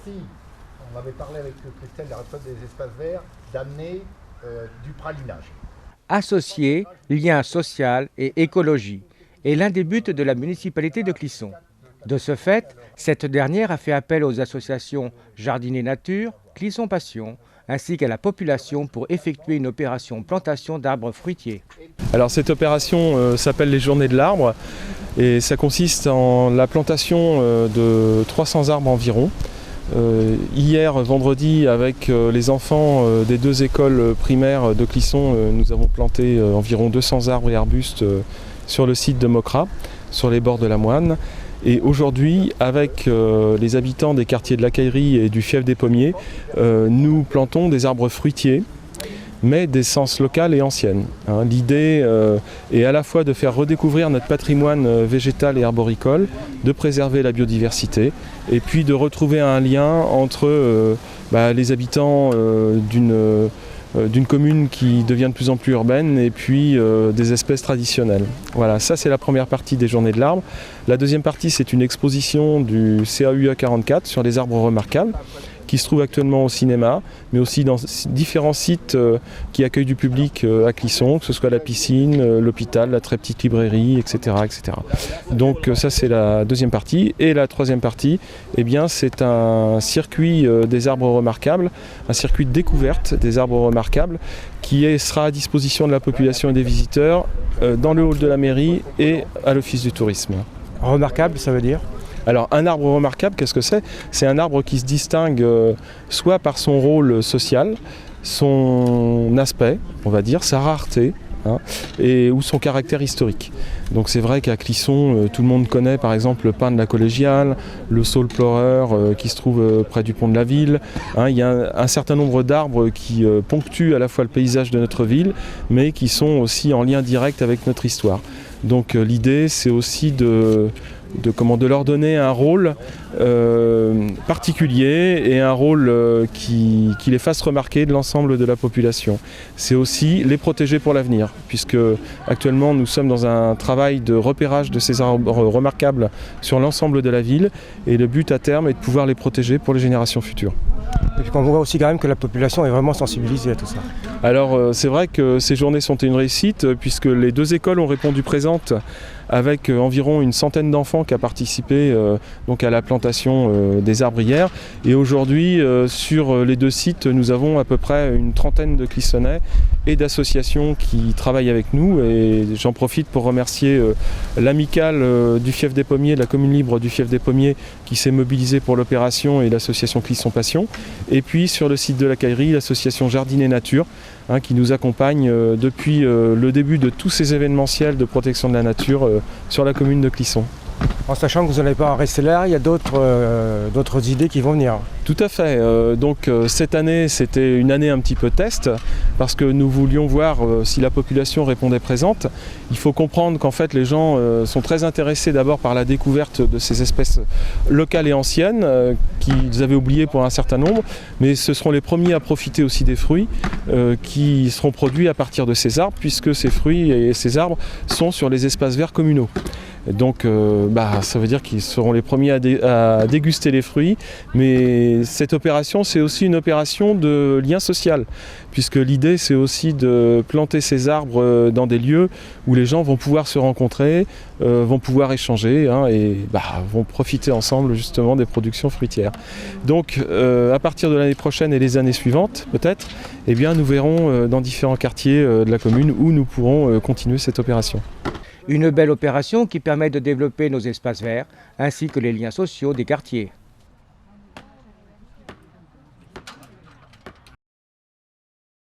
aussi, on avait parlé avec Christelle de la récolte des espaces verts, d'amener du pralinage. Associer lien social et écologie est l'un des buts de la municipalité de Clisson. De ce fait, cette dernière a fait appel aux associations Jardiner Nature, Clisson Passion, ainsi qu'à la population pour effectuer une opération plantation d'arbres fruitiers. Alors cette opération s'appelle les Journées de l'arbre et ça consiste en la plantation de 300 arbres environ. Hier, vendredi, avec les enfants des 2 écoles primaires de Clisson, nous avons planté environ 200 arbres et arbustes sur le site de Mocra, sur les bords de la Moine. Et aujourd'hui, avec les habitants des quartiers de la Caillerie et du Fief des Pommiers, nous plantons des arbres fruitiers, mais d'essence locale et ancienne. L'idée est à la fois de faire redécouvrir notre patrimoine végétal et arboricole, de préserver la biodiversité, et puis de retrouver un lien entre les habitants d'une commune qui devient de plus en plus urbaine et puis des espèces traditionnelles. Voilà, ça c'est la première partie des Journées de l'arbre. La deuxième partie, c'est une exposition du CAUA 44 sur les arbres remarquables qui se trouve actuellement au cinéma, mais aussi dans différents sites qui accueillent du public à Clisson, que ce soit la piscine, l'hôpital, la très petite librairie, etc., etc. Donc ça c'est la deuxième partie. Et la troisième partie, eh bien, c'est un circuit des arbres remarquables, un circuit de découverte des arbres remarquables qui sera à disposition de la population et des visiteurs dans le hall de la mairie et à l'office du tourisme. Remarquable, ça veut dire ? Alors un arbre remarquable, qu'est-ce que c'est ? C'est un arbre qui se distingue soit par son rôle social, son aspect, on va dire, sa rareté, ou son caractère historique. Donc c'est vrai qu'à Clisson, tout le monde connaît par exemple le pin de la Collégiale, le saule pleureur qui se trouve près du pont de la ville. Il y a un certain nombre d'arbres qui ponctuent à la fois le paysage de notre ville, mais qui sont aussi en lien direct avec notre histoire. Donc l'idée, c'est aussi de leur donner un rôle particulier et un rôle qui les fasse remarquer de l'ensemble de la population. C'est aussi les protéger pour l'avenir, puisque actuellement nous sommes dans un travail de repérage de ces arbres remarquables sur l'ensemble de la ville, et le but à terme est de pouvoir les protéger pour les générations futures. Et puis on voit aussi quand même que la population est vraiment sensibilisée à tout ça. Alors c'est vrai que ces journées sont une réussite, puisque les 2 écoles ont répondu présentes avec environ une centaine d'enfants qui a participé donc à la plantation des arbres hier. Et aujourd'hui, sur les 2 sites, nous avons à peu près une trentaine de Clissonnais et d'associations qui travaillent avec nous. Et j'en profite pour remercier l'amicale du Fief des Pommiers, la commune libre du Fief des Pommiers, qui s'est mobilisée pour l'opération, et l'association Clisson Passion. Et puis sur le site de la Caillerie, l'association Jardiner Nature, qui nous accompagne depuis le début de tous ces événementiels de protection de la nature sur la commune de Clisson. En sachant que vous n'allez pas en rester là, il y a d'autres idées qui vont venir. Tout à fait. Donc cette année, c'était une année un petit peu test, parce que nous voulions voir si la population répondait présente. Il faut comprendre qu'en fait les gens sont très intéressés d'abord par la découverte de ces espèces locales et anciennes qu'ils avaient oubliées pour un certain nombre, mais ce seront les premiers à profiter aussi des fruits qui seront produits à partir de ces arbres, puisque ces fruits et ces arbres sont sur les espaces verts communaux. Donc ça veut dire qu'ils seront les premiers à déguster les fruits, mais cette opération, c'est aussi une opération de lien social, puisque l'idée, c'est aussi de planter ces arbres dans des lieux où les gens vont pouvoir se rencontrer, vont pouvoir échanger et vont profiter ensemble justement des productions fruitières. Donc à partir de l'année prochaine et les années suivantes, peut-être, nous verrons dans différents quartiers de la commune où nous pourrons continuer cette opération. Une belle opération qui permet de développer nos espaces verts ainsi que les liens sociaux des quartiers.